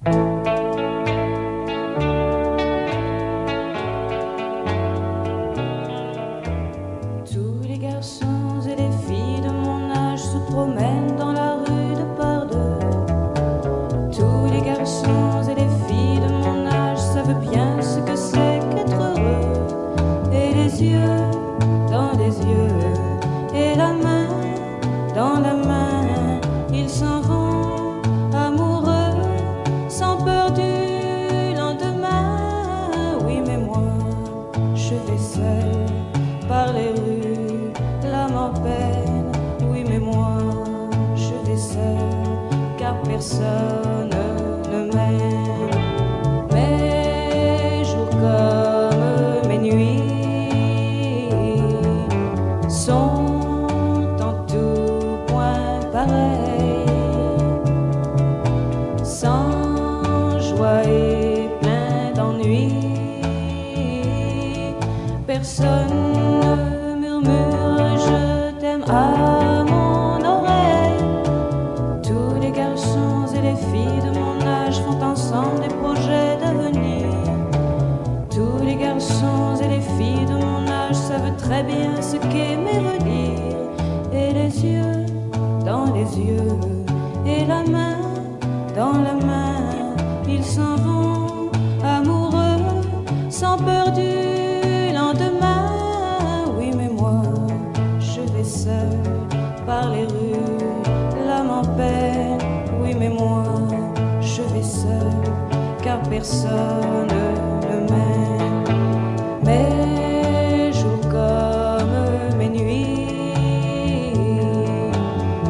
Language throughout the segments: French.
Tous les garçons et les filles de mon âge se promènent dans la rue de par deux. Tous les garçons et les filles de mon âge savent bien ce que c'est qu'être heureux. Et les yeux dans les yeux, et la main dans la main, ils s'en vont amoureux, sans peur du lendemain. Oui, mais moi, je vais seul par les rues, l'âme en peine. Oui, mais moi, je vais seul, car personne ne m'aime. Mes jours comme mes nuits sont en tout point pareils, sans joie et plein d'ennui. Personne ne murmure je t'aime à mon oreille. Tous les garçons et les filles de mon âge font ensemble des projets d'avenir. Tous les garçons et les filles de mon âge savent très bien ce qu'aimer veut dire. Et les yeux dans les yeux, et la main dans la main, ils s'en vont amoureux, sans peur du lendemain. Oui, mais moi, je vais seul par les rues, l'âme en peine. Oui, mais moi, je vais seul, car personne ne m'aime. Mes jours comme mes nuits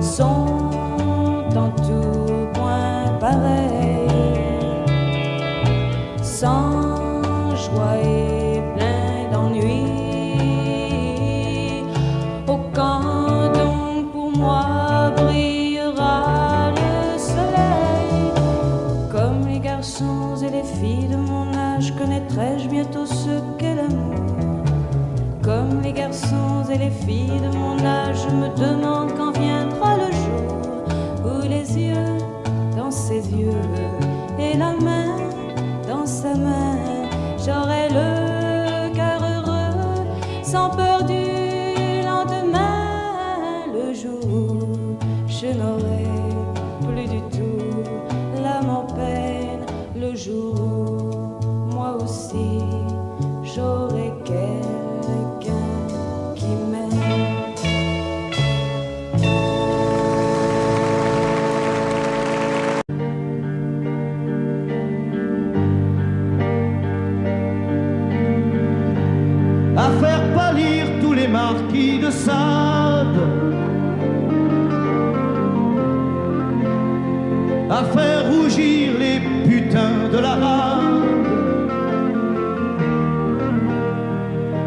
sont en tout point pareils, sans joie et plein d'ennui. Oh, quand donc pour moi brillera le soleil, comme les garçons et les filles de mon âge, connaîtrai-je bientôt ce qu'est l'amour. Comme les garçons et les filles de mon âge, je me demande quand viendra le jour où les yeux dans ses yeux, et la main dans sa main, j'aurai le cœur heureux, sans peur du lendemain. Le jour où je n'aurai plus du tout l'âme en peine, le jour où moi aussi j'aurai quelqu'un qui m'aime. À faire pâlir tous les marquis de Sade, à faire rougir les putains de la rade,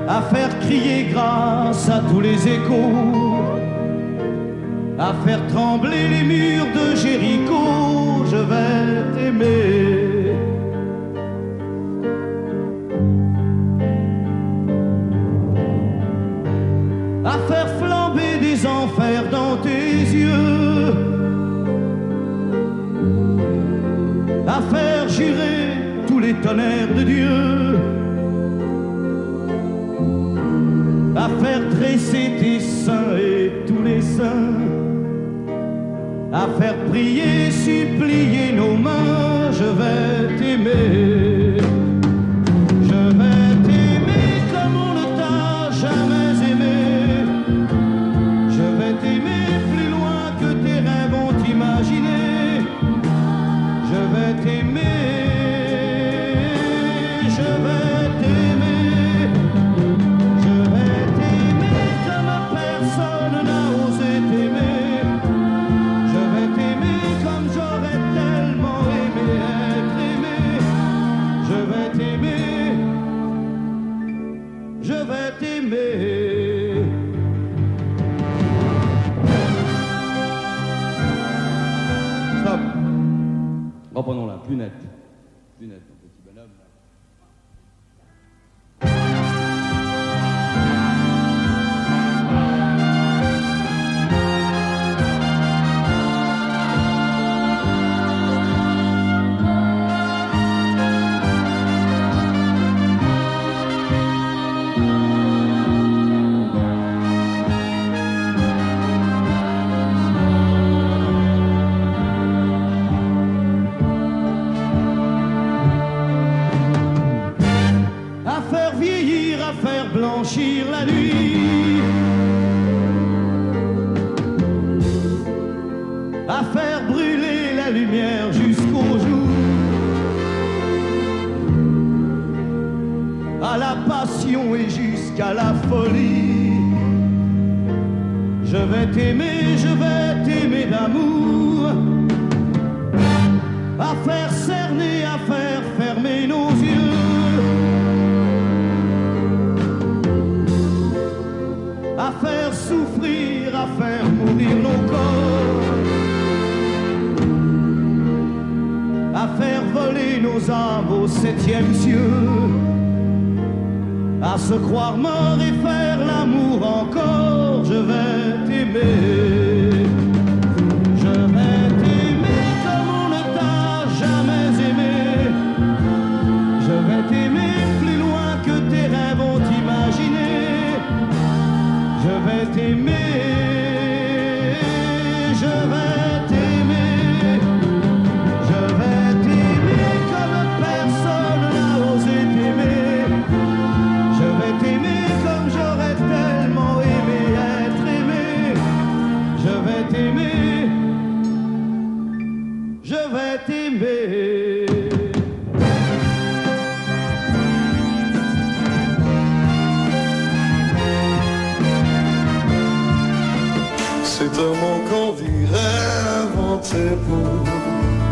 à faire crier grâce à tous les échos, à faire trembler les murs de Jéricho. Je vais t'aimer. À faire flamber des enfers dans tes yeux, à faire jurer tous les tonnerres de Dieu, à faire dresser tes seins et tous les saints, à faire prier, supplier nos mains. Je vais t'aimer. Je vais t'aimer comme on ne t'a jamais aimé. Je vais t'aimer plus loin que tes rêves ont imaginé. Je vais t'aimer. Je vais t'aimer. Je vais t'aimer comme personne n'a osé t'aimer. Je vais t'aimer comme j'aurais tellement aimé être aimé. Je vais t'aimer. Je vais t'aimer. Stop. Reprenons-la, plus net. Plus net, mon petit bonhomme. jusqu'à la folie. Je vais t'aimer d'amour, à faire cerner, à faire fermer nos yeux, à faire souffrir, à faire mourir nos corps, à faire voler nos âmes au 7e cieux, à se croire mort et faire l'amour encore. Je vais t'aimer, je vais t'aimer comme on ne t'a jamais aimé. Je vais t'aimer plus loin que tes rêves ont imaginé. Je vais t'aimer, je vais t'aimer, je vais t'aimer comme personne n'a osé t'aimer. Je vais t'aimer comme j'aurais tellement aimé être aimé. Je vais t'aimer, je vais t'aimer. C'est un mot qu'on dirait inventé pour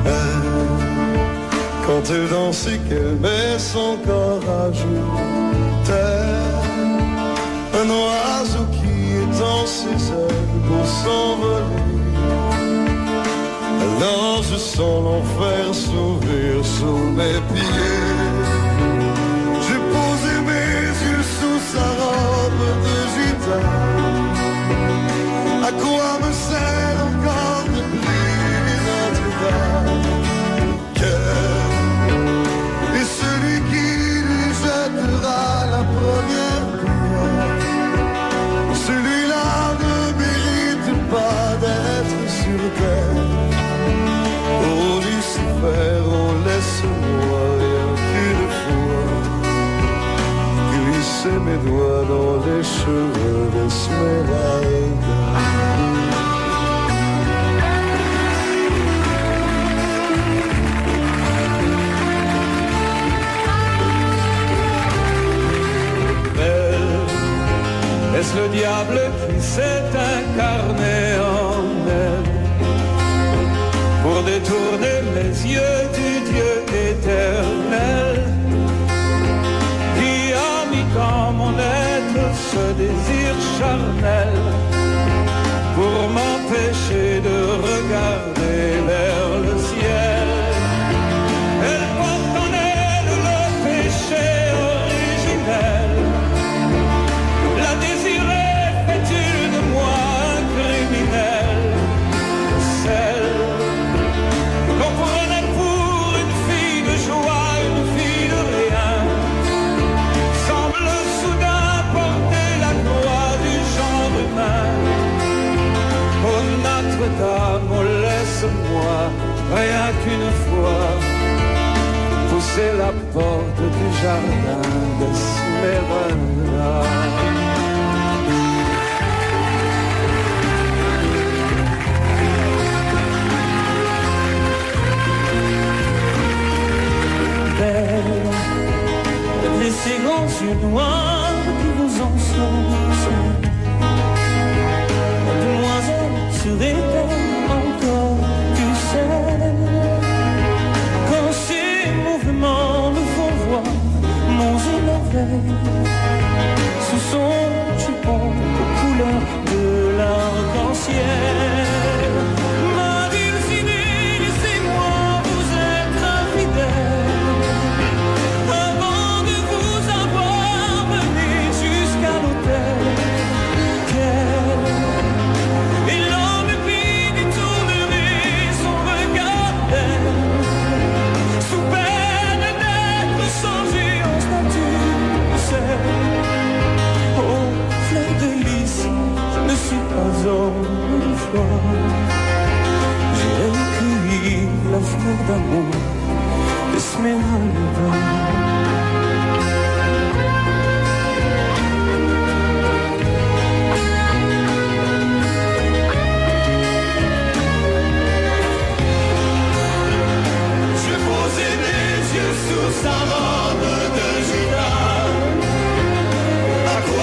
elle. Quand elle danse et qu'elle met son corps à jour, tel un oiseau qui étend ses ailes pour s'envoler. Alors je sens l'enfer s'ouvrir sous mes pieds. J'ai posé mes yeux sous sa robe de gitane. À quoi me sert encore de prier Notre-Dame? Quel est celui qui lui jettera la première pierre? Celui-là ne mérite pas d'être sur terre. Oh Lucifer, oh laisse-moi rien qu'une fois glisser mes doigts dans les cheveux d'Esmeralda. Est-ce le diable qui s'est incarné en elle pour détourner les yeux du Dieu éternel qui a mis dans mon être ce désir charnel pour m'empêcher de regarder vers le ciel? Elle porte en elle le péché originel. La désirer fait-il de moi un criminel? Celle qu'on prenait pour une fille de joie, une fille de rien, semble soudain porter la croix du genre humain. Oh Notre-Dame, oh laisse-moi rien qu'une fois pousser la porte du jardin d'Esmeralda. Les ces grands yeux noirs qui vous enfoncent, demoiselle, serait-elle encore du sel? Quand ces mouvements me font voir mon émerveil sous son jupon aux couleurs de l'arc-en-ciel. Ma dulcinée, laissez-moi vous être infidèle avant de vous avoir mené jusqu'à l'autel. Et l'homme qui détournerait son regard d'elle sous peine d'être changé en statue. Oh, fleur de lys, je ne suis pas homme de foi. J'ai recueilli la fleur d'amour d'Esmeralda. J'ai posé mes yeux sous sa robe de gitane. À quoi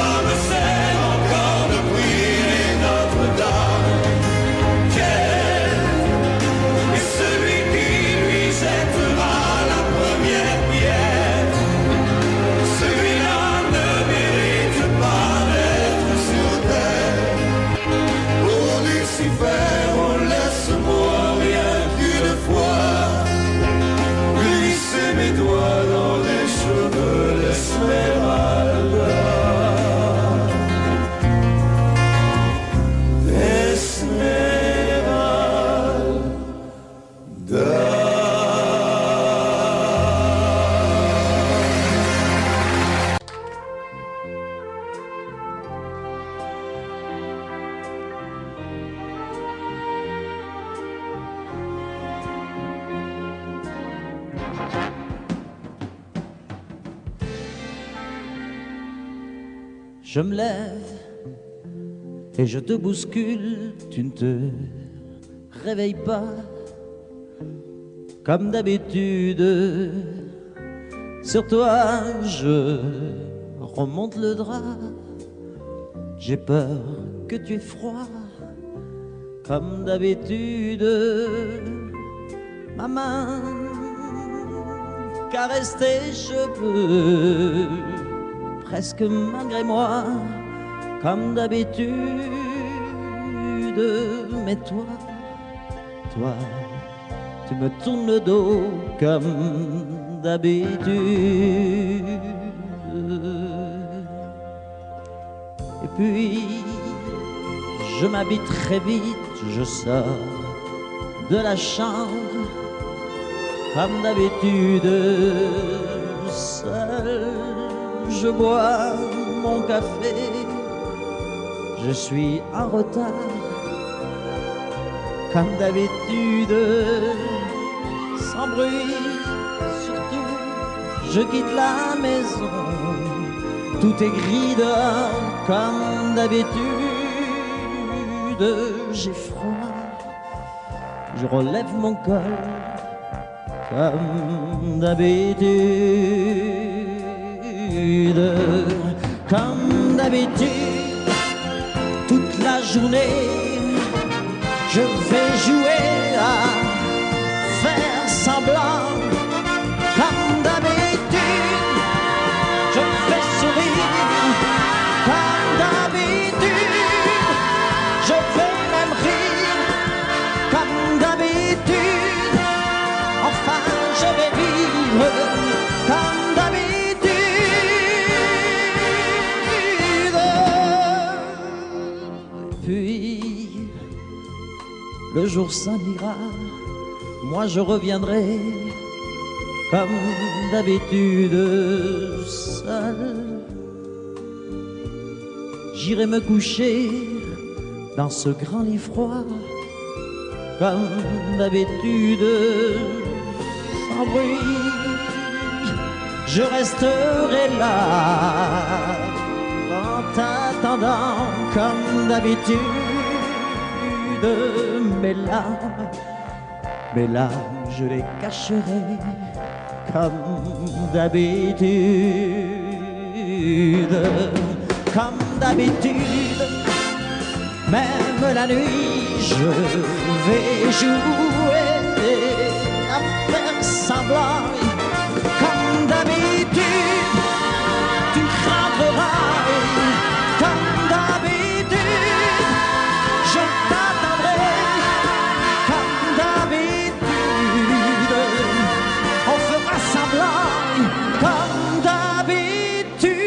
Je me lève et je te bouscule, tu ne te réveilles pas comme d'habitude. Sur toi, je remonte le drap. J'ai peur que tu aies froid comme d'habitude. Ma main caresse tes cheveux, presque malgré moi, comme d'habitude. Mais toi, tu me tournes le dos comme d'habitude. Et puis, je m'habille très vite, je sors de la chambre comme d'habitude. Seul, je bois mon café, je suis en retard comme d'habitude. Sans bruit, surtout, je quitte la maison. Tout est gris dehors comme d'habitude. J'ai froid, je relève mon col comme d'habitude. Comme d'habitude, toute la journée, je vais jouer à faire semblant. Comme d'habitude, je fais sourire. Comme d'habitude, je vais même rire. Comme d'habitude, enfin je vais vivre. Comme d'habitude. Puis le jour s'en ira, moi je reviendrai comme d'habitude seul. J'irai me coucher dans ce grand lit froid comme d'habitude, sans bruit. Je resterai là en t'attendant comme d'habitude. Mes larmes, je les cacherai comme d'habitude. Comme d'habitude, même la nuit, je vais jouer à faire semblant. Comme d'habitude, tu rentreras. Comme d'habitude, je t'attendrai. Comme d'habitude, on fera semblant. Comme d'habitude.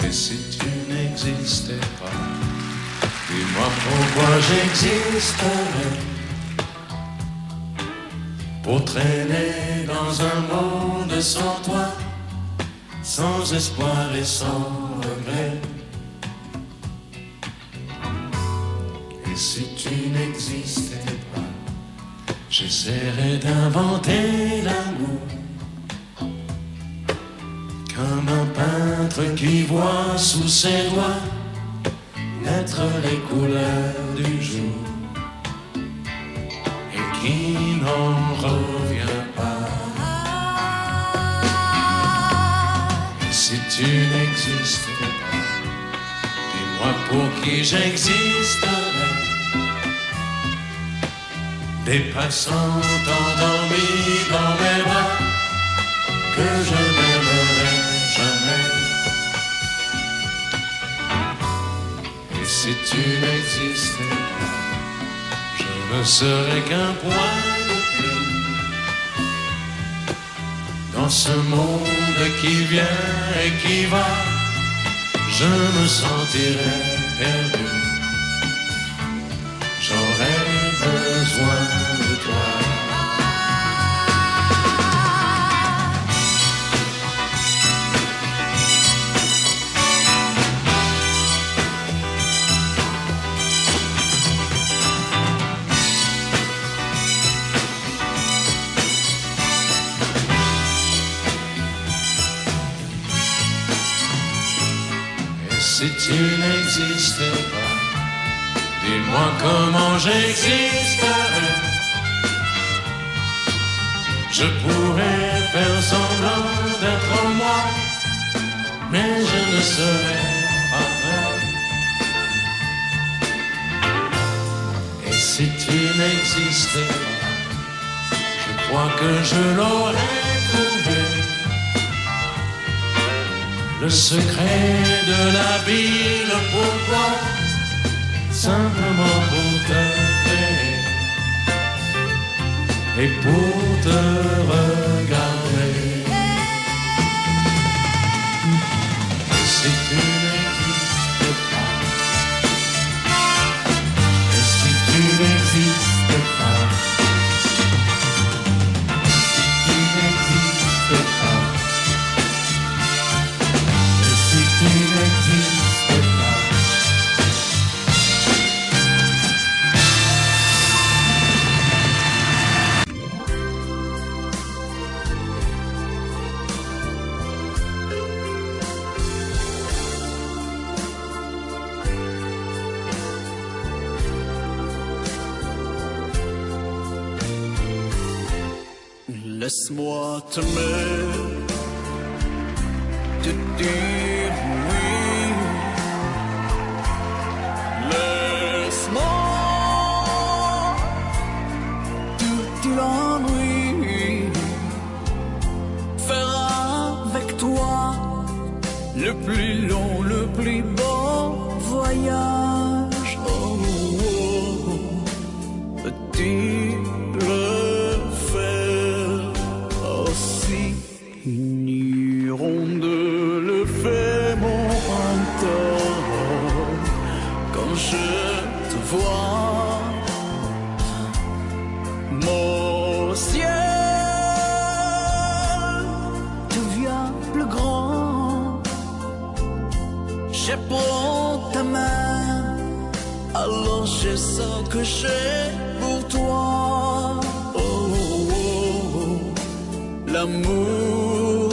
Et si tu n'existais pas, dis-moi pourquoi j'existerais. Pour traîner dans un monde sans toi, sans espoir et sans regret. Et si tu n'existais pas, j'essaierais d'inventer l'amour. Comme un peintre qui voit sous ses doigts naître les couleurs du jour et qui n'en revient pas. Et si tu n'existais pas, dis-moi pour qui j'existerais. Des passants endormis dans mes bras que je n'aimerais jamais. Et si tu n'existais pas, je ne serais qu'un point de plus dans ce monde qui vient et qui va. Je me sentirais perdu. J'aurais besoin de toi. si tu n'existais pas, dis-moi comment j'existerais. Je pourrais faire semblant d'être moi, mais je ne serais pas vrai. Et si tu n'existais pas, je crois que je l'aurais trouvé. Le secret de la ville pour toi, simplement pour t'aimer et pour te regarder. Et si tu n'existais pas, et si tu n'existais pas, si tu n'existais pas, et si tu n'existais pas. Laisse-moi t'aimer, te dire oui. Laisse-moi tout l'ennui, faire avec toi le plus long, le plus beau voyage. Oh, oh, oh. Petit mon ciel devient plus grand. Je prends ta main, alors je sens que j'ai pour toi. Oh, oh, oh, l'amour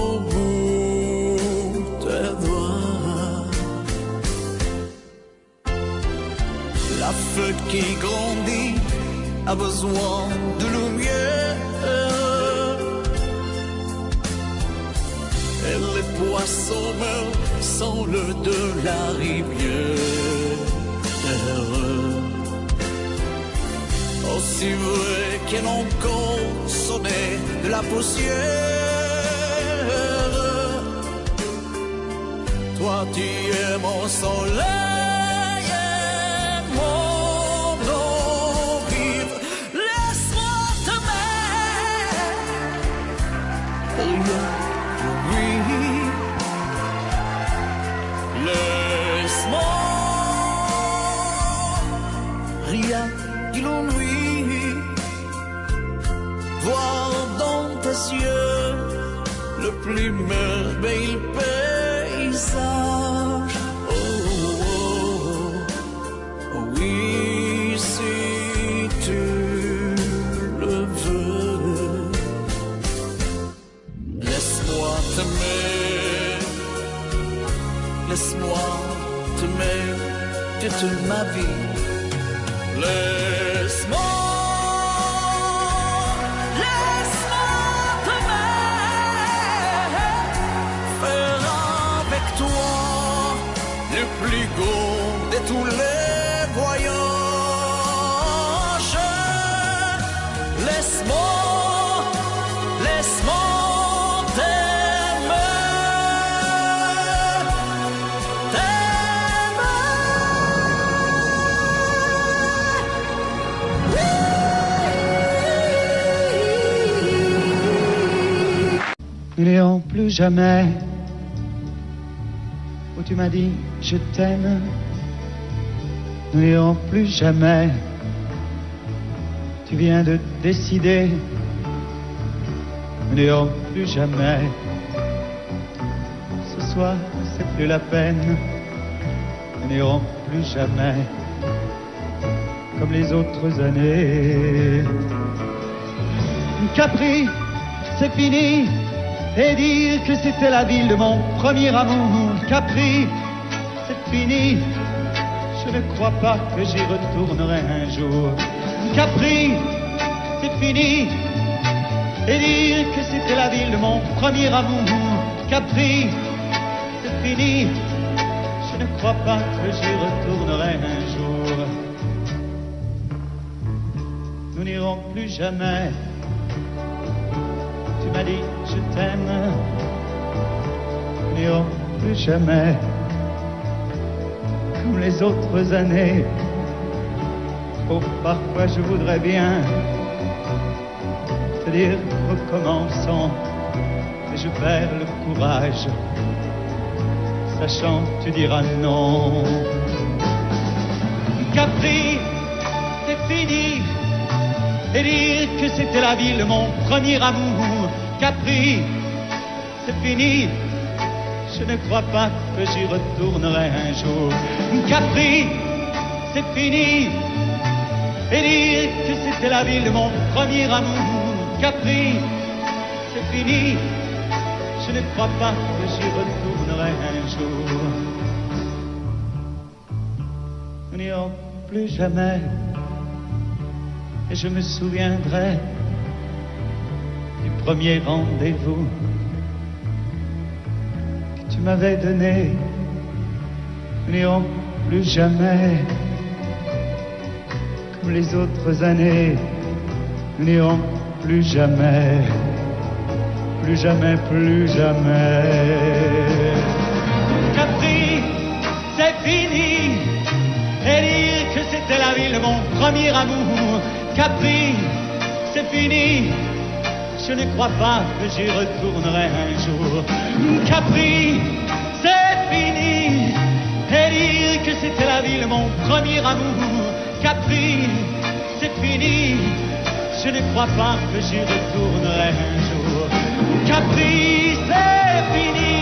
au bout des doigts. La feuille qui grandit a besoin de lumière, et les poissons meurent sans l'eau de la rivière. Aussi vrai qu'elle encore sonné de la poussière, toi tu es mon soleil. Laisse-moi, rien que l'ennui, voir dans tes yeux le plus merveilleux paysage. Oh, oh, oh, oui, si tu le veux, laisse-moi t'aimer. Laisse-moi t'aimer toute ma vie. Laisse-moi t'aimer, faire avec toi le plus gros de tous les voyages. Laisse-moi Nous n'irons plus jamais où tu m'as dit je t'aime. Nous n'irons plus jamais. Tu viens de décider. Nous n'irons plus jamais. Ce soir, c'est plus la peine. Nous n'irons plus jamais comme les autres années. Capri, c'est fini. Et dire que c'était la ville de mon premier amour. Capri, fini. Je ne crois pas que j'y retournerai un jour. Capri, c'est fini. Et dire que c'était la ville de mon premier amour. Capri, c'est fini. Je ne crois pas que j'y retournerai un jour. Nous n'irons plus jamais. Tu m'as dit je t'aime. Nous n'irons plus jamais comme les autres années. Oh, parfois je voudrais bien te dire recommençons, mais je perds le courage, sachant que tu diras non. Capri, c'est fini. Et dire que c'était la ville de mon premier amour. Capri, c'est fini. Je ne crois pas que j'y retournerai un jour. Capri, c'est fini. Et dire que c'était la ville de mon premier amour. Capri, c'est fini. Je ne crois pas que j'y retournerai un jour. Nous n'irons plus jamais. Et je me souviendrai du premier rendez-vous que tu m'avais donné. Nous n'irons plus jamais comme les autres années. Nous n'irons plus jamais, plus jamais, plus jamais. Capri, c'est fini. Et dire que c'était la ville de mon premier amour. Capri, c'est fini. Je ne crois pas que j'y retournerai un jour. Capri, c'est fini. Et dire que c'était la ville de mon premier amour. Capri, c'est fini. Je ne crois pas que j'y retournerai un jour. Capri, c'est fini.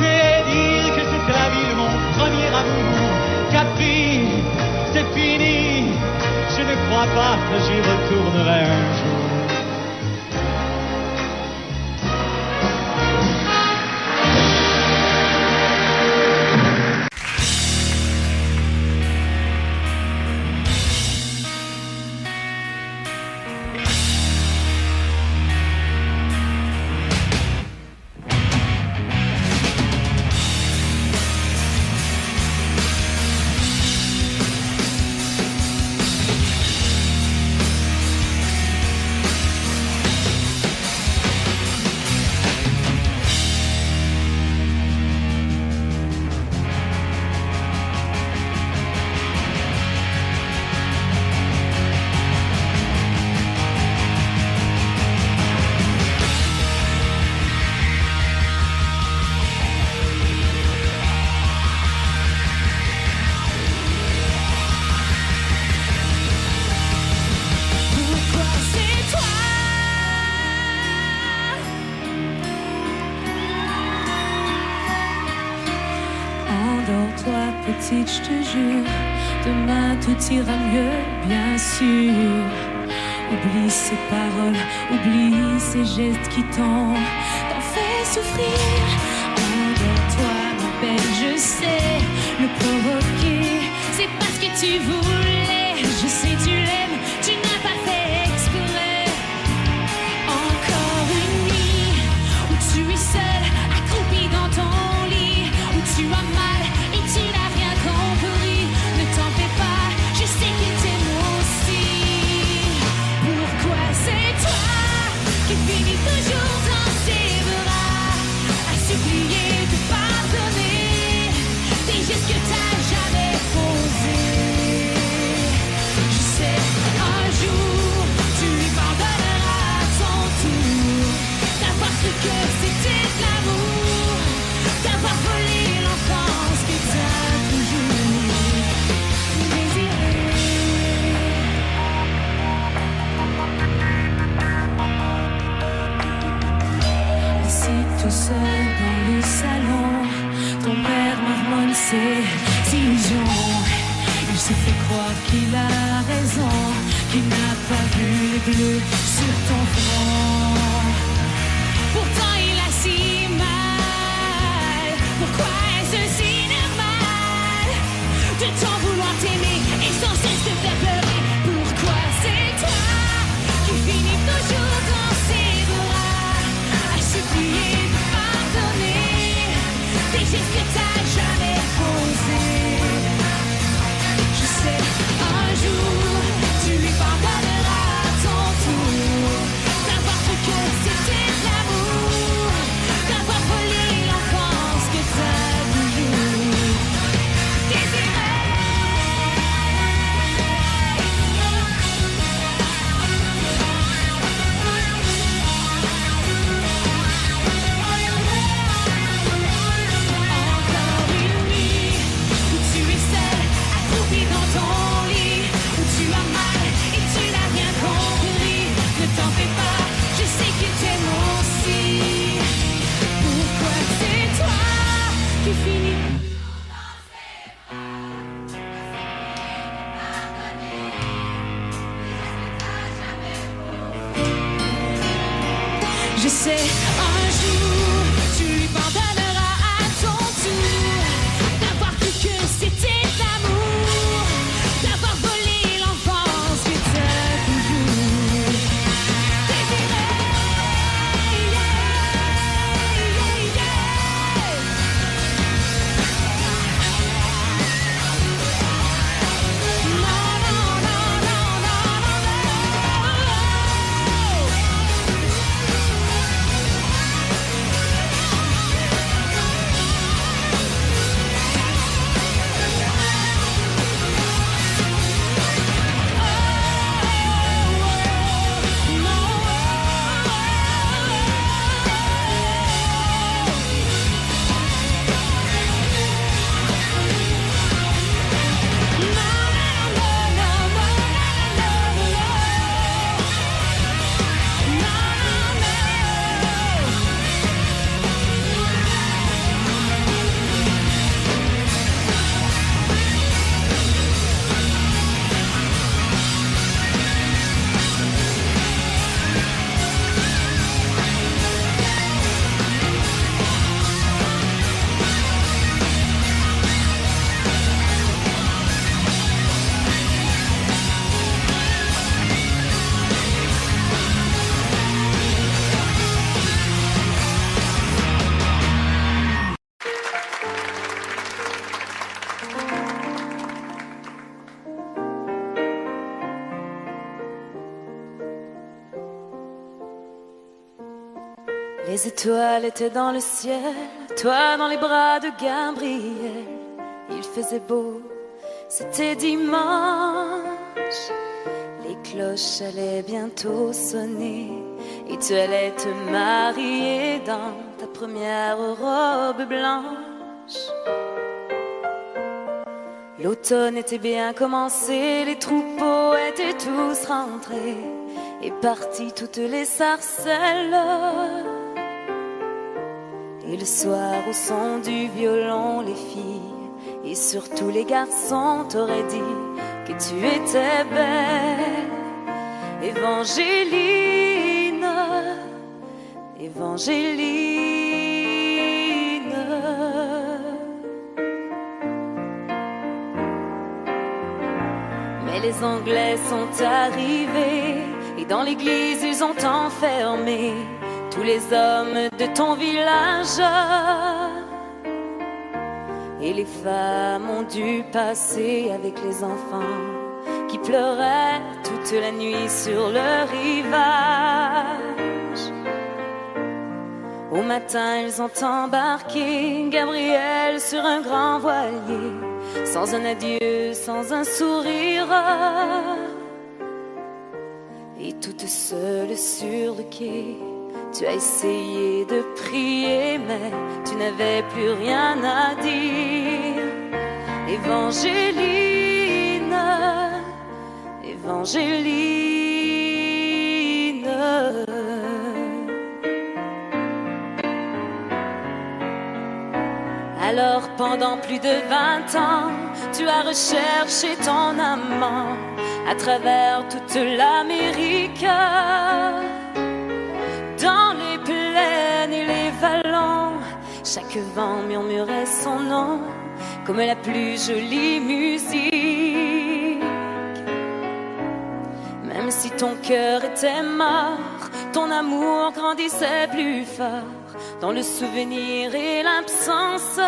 Et dire que c'était la ville de mon premier amour. Capri, c'est fini. Je ne crois pas que j'y retournerai un jour. Petite, je te jure, demain tout ira mieux, bien sûr. Oublie ces paroles, oublie ces gestes qui t'ont fait souffrir. Endors-toi, ma belle, je sais le provoquer. C'est parce que tu voulais, je sais tu l'aimes, tu n'as pas fait exprès. Encore une nuit où tu es seule, accroupie dans ton lit, où tu as mal et tu n'as rien compris. Ne t'en fais pas, je sais qu'il t'aime aussi. Pourquoi c'est toi qui finis toujours dans ses bras, à supplier de pardonner des gestes que t'as jamais posés. Je sais, un jour tu lui pardonneras à ton tour d'avoir cru que c'était de l'amour, d'avoir volé l'enfance que t'as toujours désirée. Assis tout seul dans le salon, ton père marmonne ses illusions. Il se fait croire qu'il a raison, qu'il n'a pas vu les bleus sur ton front. Pourtant il a si mal. Pourquoi est-ce si normal? que t'as jamais posé. Je sais, un jour, tu lui pardonneras à ton tour d'avoir cru que c'était de l'amour, d'avoir volé l'enfance que t'as toujours désiré. Encore une nuit où tu es seule, accroupie dans ton lit, où tu as mal et tu n'as rien compris. Ne t'en fais pas, je sais que t'aimes aussi. Pourquoi c'est toi qui finis? Je sais, un jour, tu lui pardonneras à ton tour d'avoir cru que c'était de l'amour, d'avoir volé l'enfance que t'as toujours désiré. Non, non, non, non, non, non, Les étoiles étaient dans le ciel, toi dans les bras de Gabriel. Il faisait beau, c'était dimanche. Les cloches allaient bientôt sonner et tu allais te marier dans ta première robe blanche. L'automne était bien commencé, les troupeaux étaient tous rentrés et partis toutes les sarcelles. Et le soir au son du violon, les filles et surtout les garçons t'auraient dit que tu étais belle. Évangéline, Évangéline. Mais les Anglais sont arrivés et dans l'église ils ont enfermé tous les hommes de ton village. Et les femmes ont dû passer avec les enfants qui pleuraient toute la nuit sur le rivage. Au matin ils ont embarqué Gabriel sur un grand voilier, sans un adieu, sans un sourire. Et toute seule sur le quai, tu as essayé de prier, mais tu n'avais plus rien à dire. Évangéline, Évangéline. Alors pendant plus de 20 ans, tu as recherché ton amant à travers toute l'Amérique. Dans les plaines et les vallons, chaque vent murmurait son nom comme la plus jolie musique. Même si ton cœur était mort, ton amour grandissait plus fort dans le souvenir et l'absence.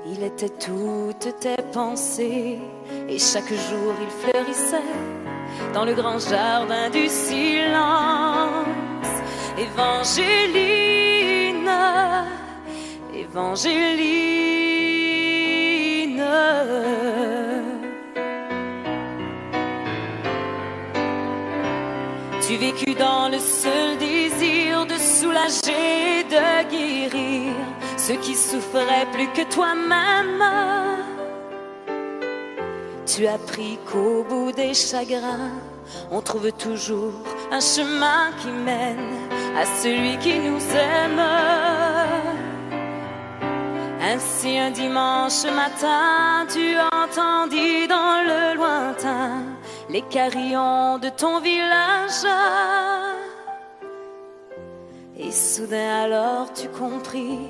Il était toutes tes pensées et chaque jour il fleurissait dans le grand jardin du silence. Évangéline, Évangéline, tu vécus dans le seul désir de soulager, de guérir ceux qui souffraient plus que toi-même. Tu as appris qu'au bout des chagrins, on trouve toujours un chemin qui mène à celui qui nous aime. Ainsi un dimanche matin, tu entendis dans le lointain les carillons de ton village. Et soudain alors tu compris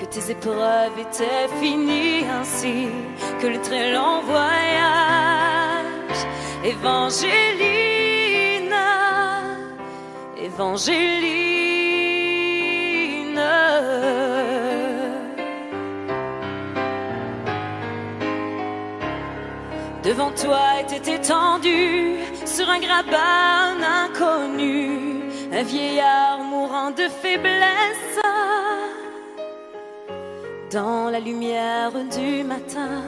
que tes épreuves étaient finies, ainsi que le très long voyage. Évangéline, Évangéline, devant toi était étendu sur un grabat un inconnu, un vieillard mourant de faiblesse. Dans la lumière du matin,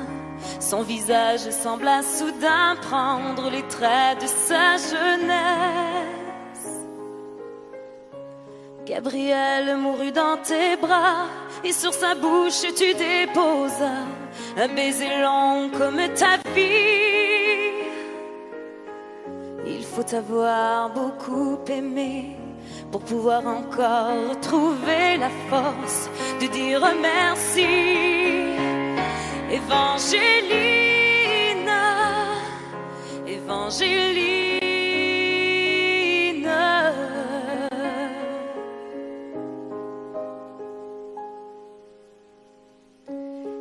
son visage sembla soudain prendre les traits de sa jeunesse. Gabriel mourut dans tes bras et sur sa bouche tu déposas un baiser long comme ta vie. Il faut avoir beaucoup aimé pour pouvoir encore trouver la force de dire merci. Évangéline, Évangéline,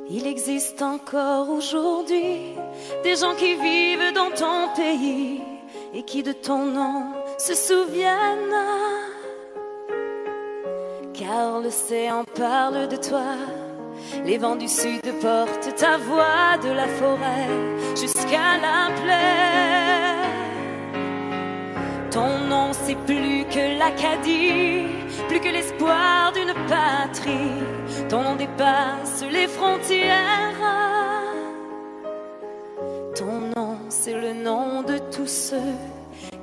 il existe encore aujourd'hui des gens qui vivent dans ton pays et qui de ton nom se souviennent. Car l'océan parle de toi, les vents du sud portent ta voix de la forêt jusqu'à la plaine. Ton nom c'est plus que l'Acadie, plus que l'espoir d'une patrie. Ton nom dépasse les frontières. Ton nom c'est le nom de tous ceux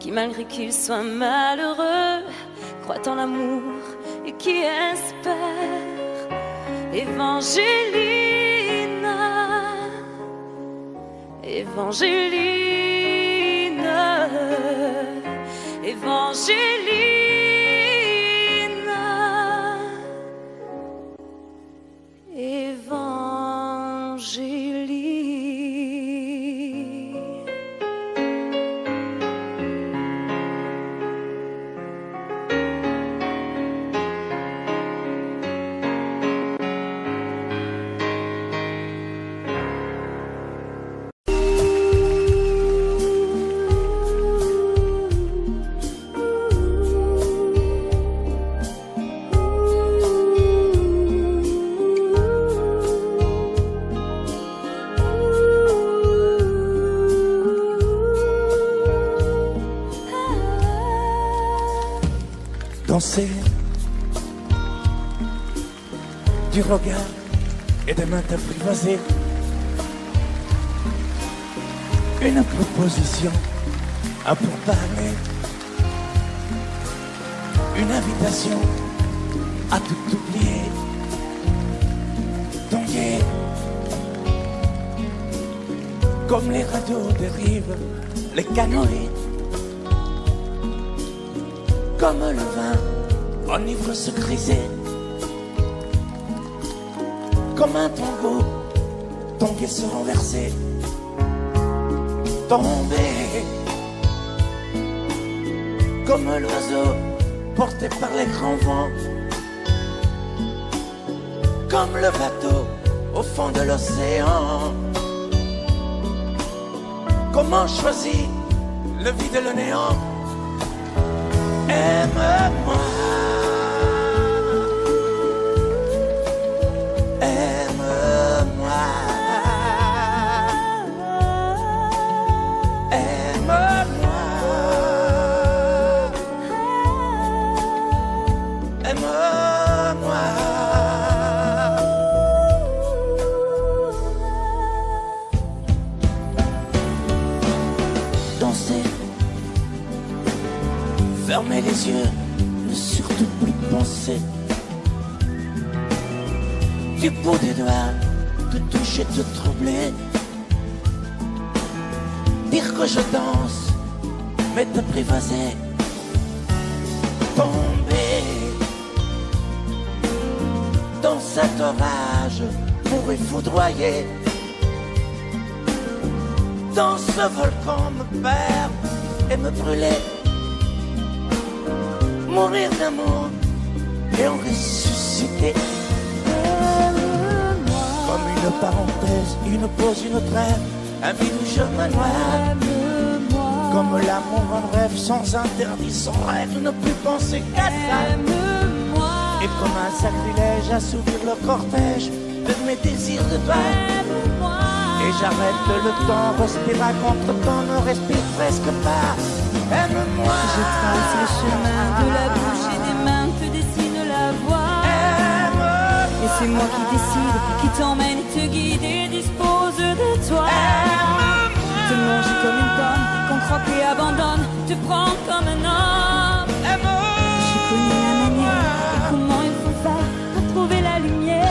qui malgré qu'ils soient malheureux croient en l'amour et qui espèrent. Évangéline, Évangéline, Évangéline, Évangéline. Danser du regard et des mains t'apprivoiser, une proposition à pourparler, une invitation à tout oublier, tanguer comme les radeaux dérivent, les canoës. Comme le vin enivre se griser, comme un tango, tanguer se renverser, tomber, comme l'oiseau porté par les grands vents, comme le bateau au fond de l'océan. Comment choisir le vide et le néant? Aime-moi yeux, ne surtout plus penser. Du bout des doigts, te toucher, te troubler. Dire que je danse, mais te prévaser. Tomber dans cet orage pour y foudroyer. Dans ce volcan me perdre et me brûler. Mourir d'amour et en ressusciter. Comme une parenthèse, une pause, une trêve, un vide où je me noie. Comme l'amour en rêve, sans interdit, sans règle, ne plus penser qu'à ça. Et comme un sacrilège, assouvir le cortège de mes désirs de toi. Et j'arrête le temps, respire à contre-temps, ne respire presque pas. Aime-moi. Je trace le chemin de la bouche et des mains, te dessine la voie. Et c'est moi qui décide, qui t'emmène, te guide et dispose de toi. Te manger comme une pomme, qu'on croque et abandonne, te prendre comme un homme. Je connais la manière et comment il faut faire pour trouver la lumière.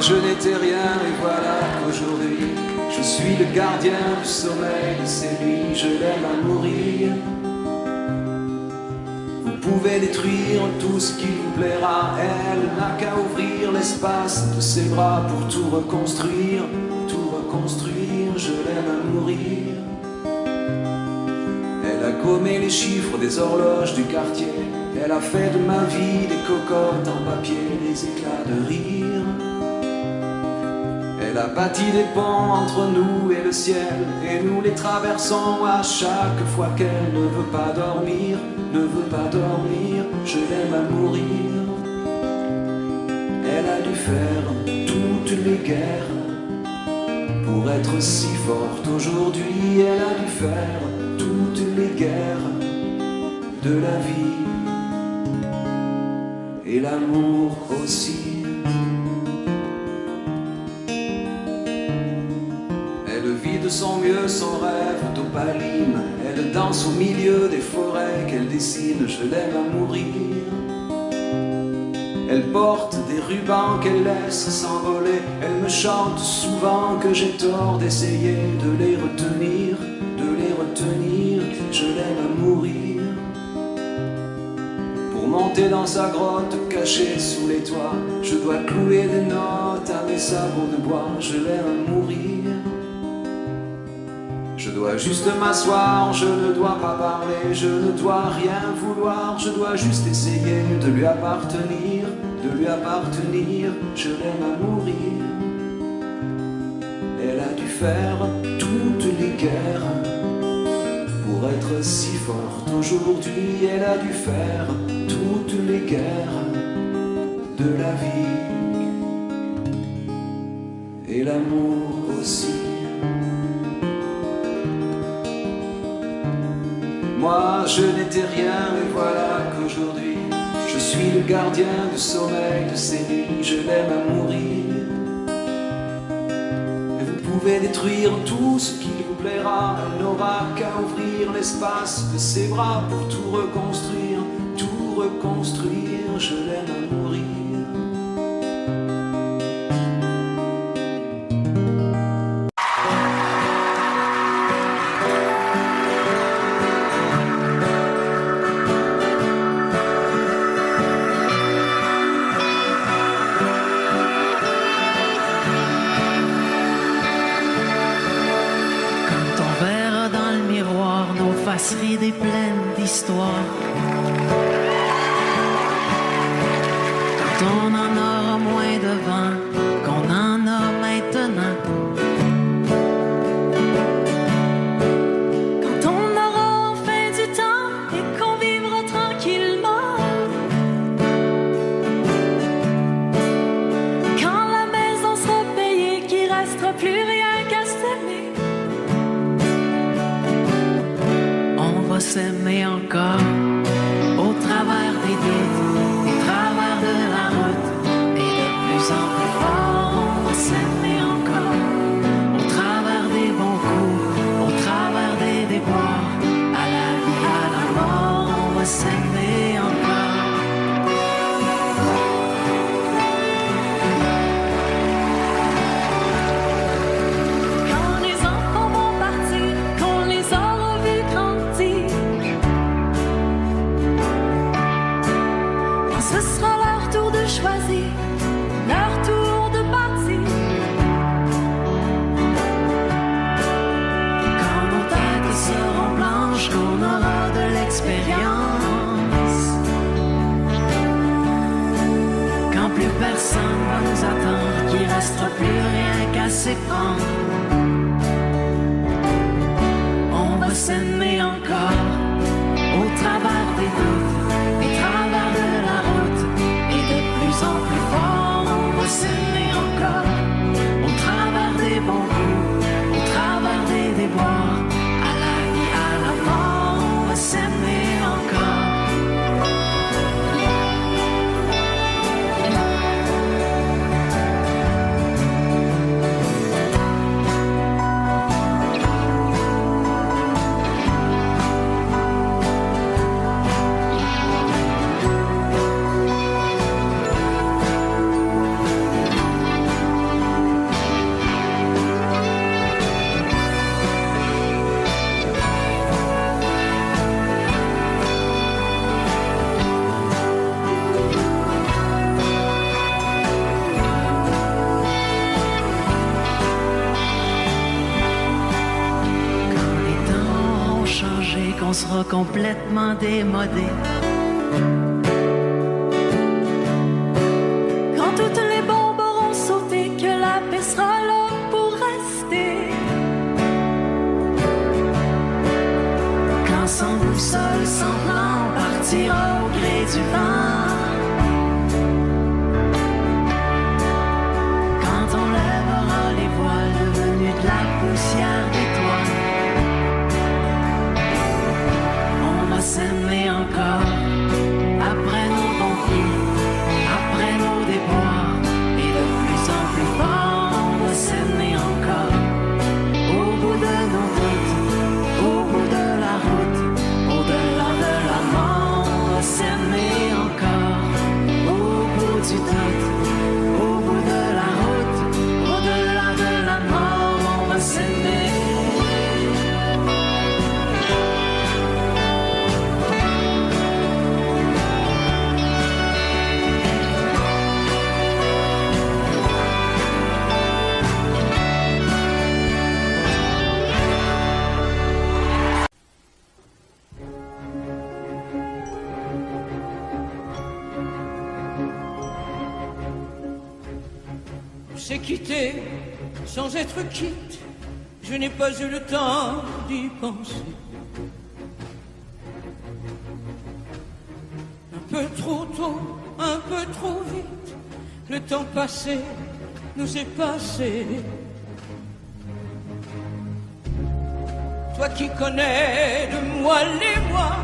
Je n'étais rien et voilà qu'aujourd'hui je suis le gardien du sommeil de ces nuits. Je l'aime à mourir. Vous pouvez détruire tout ce qui vous plaira. Elle n'a qu'à ouvrir l'espace de ses bras pour tout reconstruire. Tout reconstruire, je l'aime à mourir. Elle a gommé les chiffres des horloges du quartier. Elle a fait de ma vie des cocottes en papier, des éclats de rire. Elle a bâti des ponts entre nous et le ciel, et nous les traversons à chaque fois qu'elle ne veut pas dormir, ne veut pas dormir, je l'aime à mourir. Elle a dû faire toutes les guerres pour être si forte aujourd'hui. Elle a dû faire toutes les guerres de la vie et l'amour aussi. Elle vit de son mieux son rêve d'opaline. Elle danse au milieu des forêts qu'elle dessine. Je l'aime à mourir. Elle porte des rubans qu'elle laisse s'envoler. Elle me chante souvent que j'ai tort d'essayer de les retenir, de les retenir. Je l'aime à mourir. Pour monter dans sa grotte cachée sous les toits, je dois clouer des notes à mes sabots de bois. Je l'aime à mourir. Je dois juste m'asseoir, je ne dois pas parler, je ne dois rien vouloir, je dois juste essayer de lui appartenir, de lui appartenir, je l'aime à mourir. Elle a dû faire toutes les guerres pour être si forte aujourd'hui. Elle a dû faire toutes les guerres de la vie et l'amour aussi. Moi je n'étais rien et voilà qu'aujourd'hui je suis le gardien du sommeil de ces nuits. Je l'aime à mourir. Et vous pouvez détruire tout ce qui vous plaira. Elle n'aura qu'à ouvrir l'espace de ses bras pour tout reconstruire, tout reconstruire. Je l'aime à mourir. fasse rire et pleine d'histoire. Quand on en aura moins de vent qu'on en a maintenant. Quand on aura enfin du temps et qu'on vivra tranquillement. Quand la maison sera payée, qu'il restera plus rien qu'à s'aimer. On va s'aimer encore au travers des doutes, au travers de la route, et de plus en plus fort. On va s'aimer encore au travers des bons coups, au travers des déboires, à la vie, à la mort. On va s'aimer encore. Quand les enfants vont partir, qu'on les aura vus grandir, quand ce sera leur tour de choisir, leur tour de partir. Quand nos têtes seront blanches, qu'on aura de l'expérience. Quand plus personne va nous attendre, qu'il restera plus rien qu'à s'éprendre. On va s'aimer encore au travers des doutes, au travers de la route, et de plus en plus fort. On va s'aimer encore au travers des bons coups, au travers des déboires, à la vie, à la mort. On va s'aimer encore. Quand les temps auront changé, qu'on sera complètement démodé. Quand toutes les bombes auront sauté, que la paix sera là pour rester. Quand sans boussole, sans plan, on partira au gré du vent. Quand on lèvera les voiles devenus de la poussière d'étoiles. On va s'aimer encore après nos bons coups, après nos déboires, et de plus en plus fort. On va s'aimer encore au bout de nos doutes, au bout de la route, au-delà de la mort. On va s'aimer encore au bout du doute, au bout de la route, au-delà de la mort. On va s'aimer. C'est quitté sans être quitte, je n'ai pas eu le temps d'y penser. Un peu trop tôt, un peu trop vite, le temps passé nous est passé. Toi qui connais de moi les mois,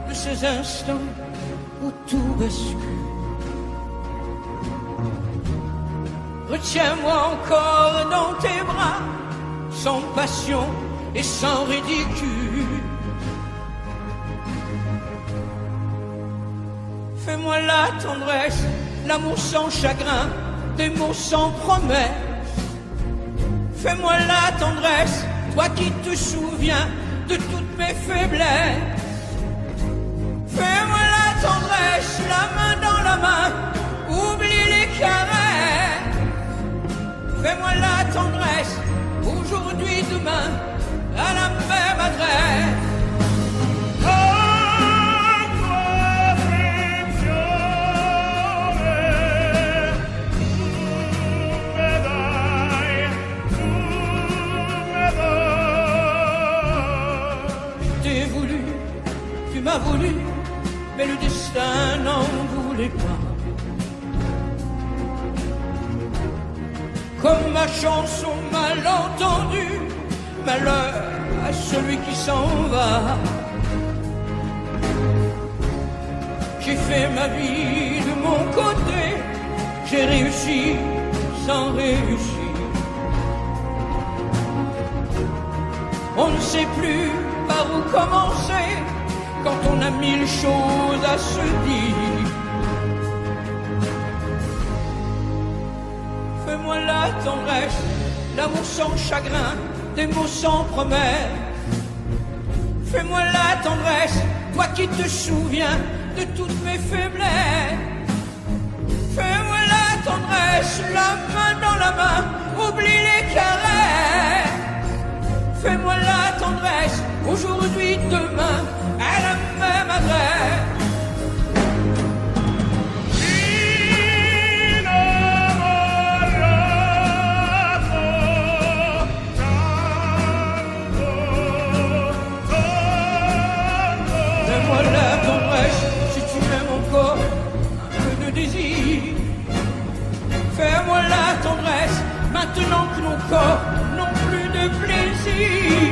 de ces instants où tout bascule. Retiens-moi encore dans tes bras, sans passion et sans ridicule. Fais-moi la tendresse, l'amour sans chagrin, des mots sans promesse. Fais-moi la tendresse, toi qui te souviens de toutes mes faiblesses. Fais-moi la tendresse, la main dans la main, oublie les caresses. Fais-moi la tendresse, aujourd'hui, demain, à la même adresse. pas voulu, mais le destin n'en voulait pas. Comme ma chanson mal entendue, malheur à celui qui s'en va. J'ai fait ma vie de mon côté, j'ai réussi sans réussir. On ne sait plus par où commencer quand on a mille choses à se dire. Fais-moi la tendresse, l'amour sans chagrin, des mots sans promesse. Fais-moi la tendresse, toi qui te souviens de toutes mes faiblesses. Fais-moi la tendresse, la main dans la main, oublie les caresses. Fais-moi la tendresse, aujourd'hui, demain, à la même adresse. Fais-moi la tendresse, si tu m'aimes encore, un peu de désir. Fais-moi la tendresse, maintenant que nos corps n'ont plus de plaisir.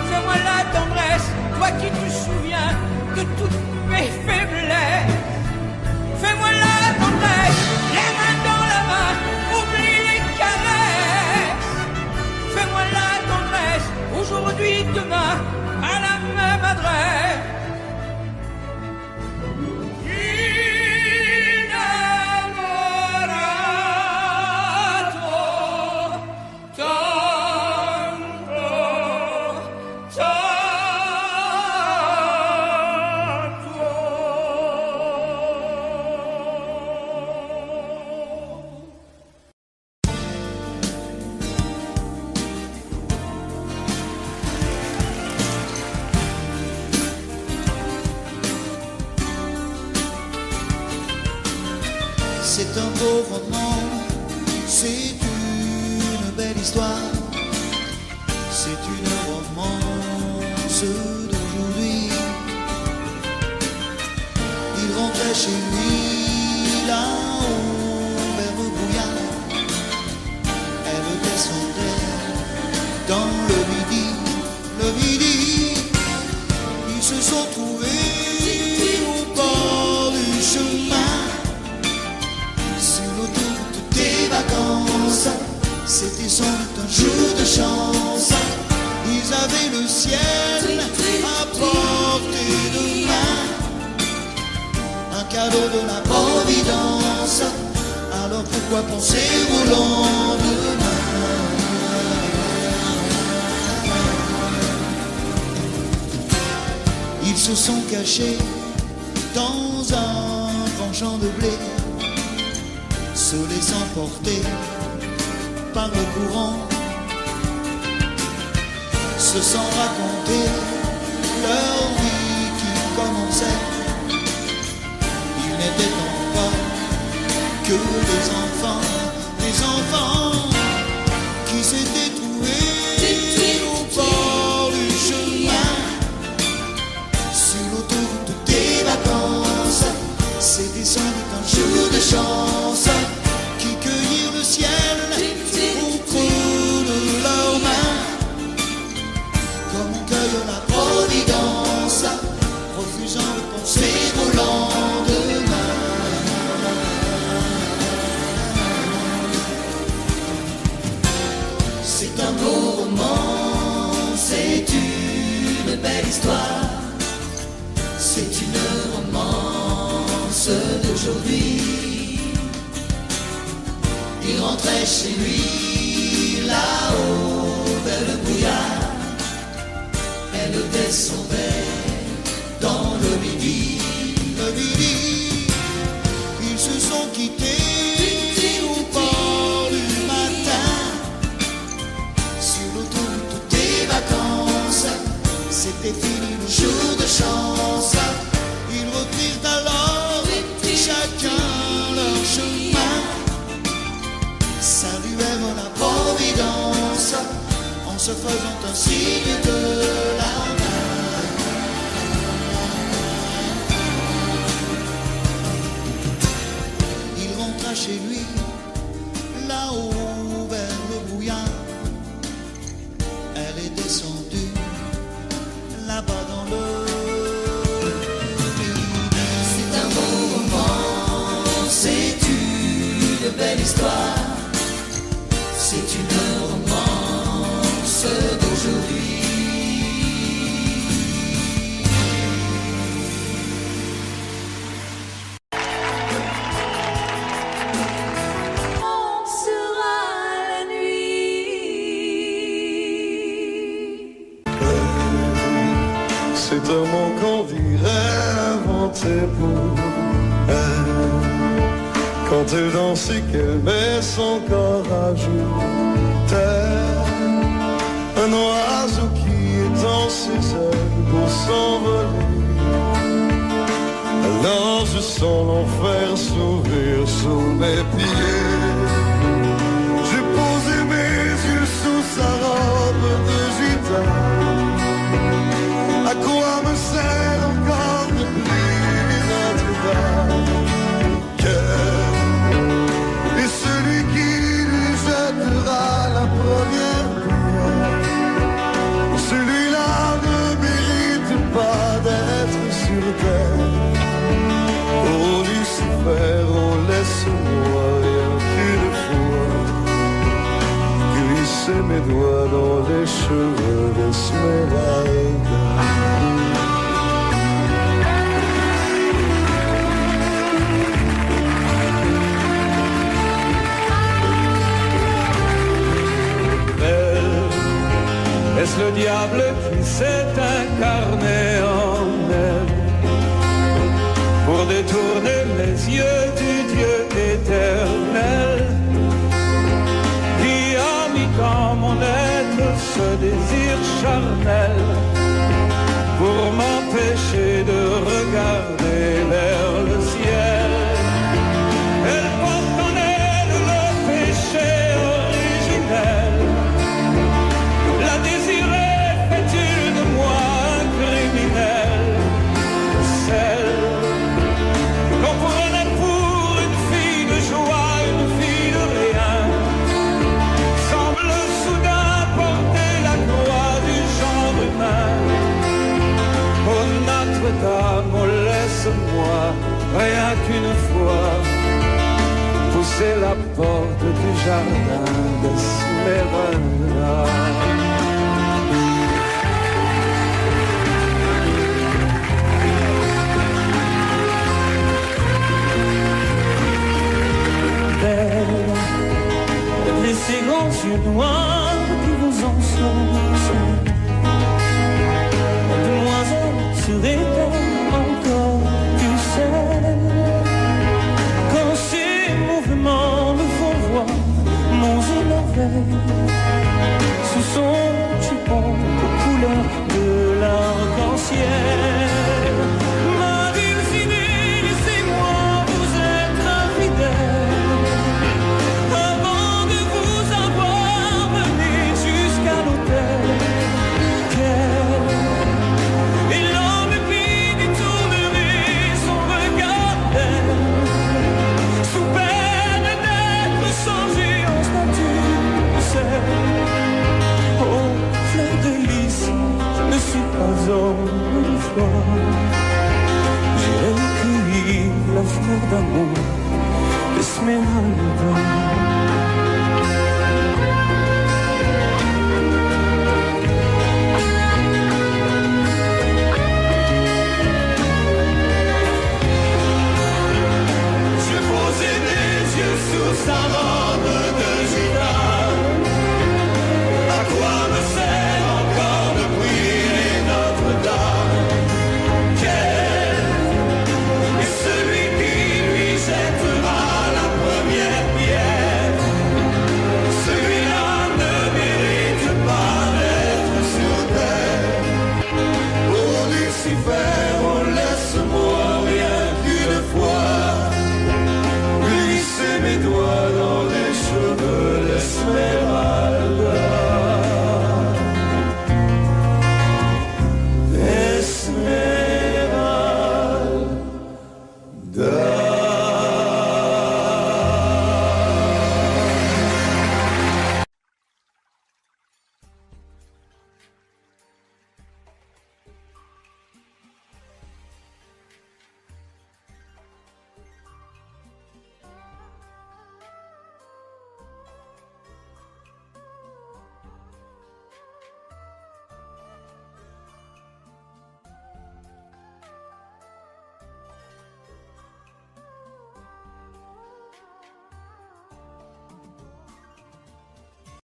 Fais-moi la tendresse, toi qui te souviens de toutes mes faiblesses. Fais-moi la tendresse, les mains dans la main, oublie les caresses. Fais-moi la tendresse, aujourd'hui, demain, à la même adresse. C'est un beau roman, c'est une belle histoire, c'est une romance d'aujourd'hui. Il rentrait chez lui là-haut vers le brouillard, elle descendait dans le midi, ils se sont trouvés au bord du chemin. C'était sans doute un jour de chance. Ils avaient le ciel à portée de main, un cadeau de la providence. Alors pourquoi penser au lendemain? Ils se sont cachés dans un grand champ de blé, se laissant porter par le courant, se sont raconter leur vie qui commençait. Ils n'étaient donc pas que des enfants qui s'étaient trouvés au bord du chemin, sur l'autoroute des vacances. C'était sans doute un jour de chance qui cueillirent le ciel au creux de leurs mains, comme on cueille la providence, refusant de penser au lendemain. C'est un beau roman, c'est une belle histoire, c'est une romance d'aujourd'hui. Il rentrait chez lui là-haut vers le brouillard, elle descendait dans le midi, ils se sont quittés au bord du matin, faisant un signe de la main. Il rentra chez lui, là-haut vers le bouillard. Elle est descendue là-bas dans le vide. C'est un beau roman, c'est une belle histoire. C'est une romance d'aujourd'hui. On sera la nuit. C'est un mot qu'on dirait inventé pour elle. Quand elle danse et qu'elle met son corps à jour, tel un oiseau qui étend ses ailes pour s'envoler. Alors je sens l'enfer s'ouvrir sous mes pieds. J'ai posé mes yeux sous sa robe de gitane. À quoi me sert encore de prier Notre-Dame? Et celui qui lui jettera la première pierre, celui-là ne mérite pas d'être sur terre. Oh Lucifer, oh laisse-moi rien qu'une fois glisser mes doigts dans les cheveux d'Esmeralda. Est-ce le diable qui s'est incarné en elle pour détourner les yeux du Dieu éternel qui a mis dans mon être ce désir charnel pour m'empêcher de regarder vers le ciel? Elle porte en elle le péché originel. La désirer fait-il de moi un criminel? Celle qu'on prenait pour une fille de joie, une fille de rien, semble soudain porter la croix du genre humain. Oh Notre-Dame, oh laisse-moi rien qu'une fois pousser la porte du jardin d'Esmeralda. Et ces grands yeux noirs qui vous enfoncent, demoiselle, serait-elle encore plus seule quand ces mouvements me font voir mon émerveil sous son jupon aux couleurs de l'arc-en-ciel? Ma dulcinée, laissez-moi vous être infidèle avant de vous avoir mené jusqu'à l'hôtel. Et l'homme qui détournerait son regard d'elle sous peine d'être changé en statue de sel. Oh, fleur de lys, je ne suis pas homme de foi. J'ai recueilli la fleur d'amour d'Esmeralda.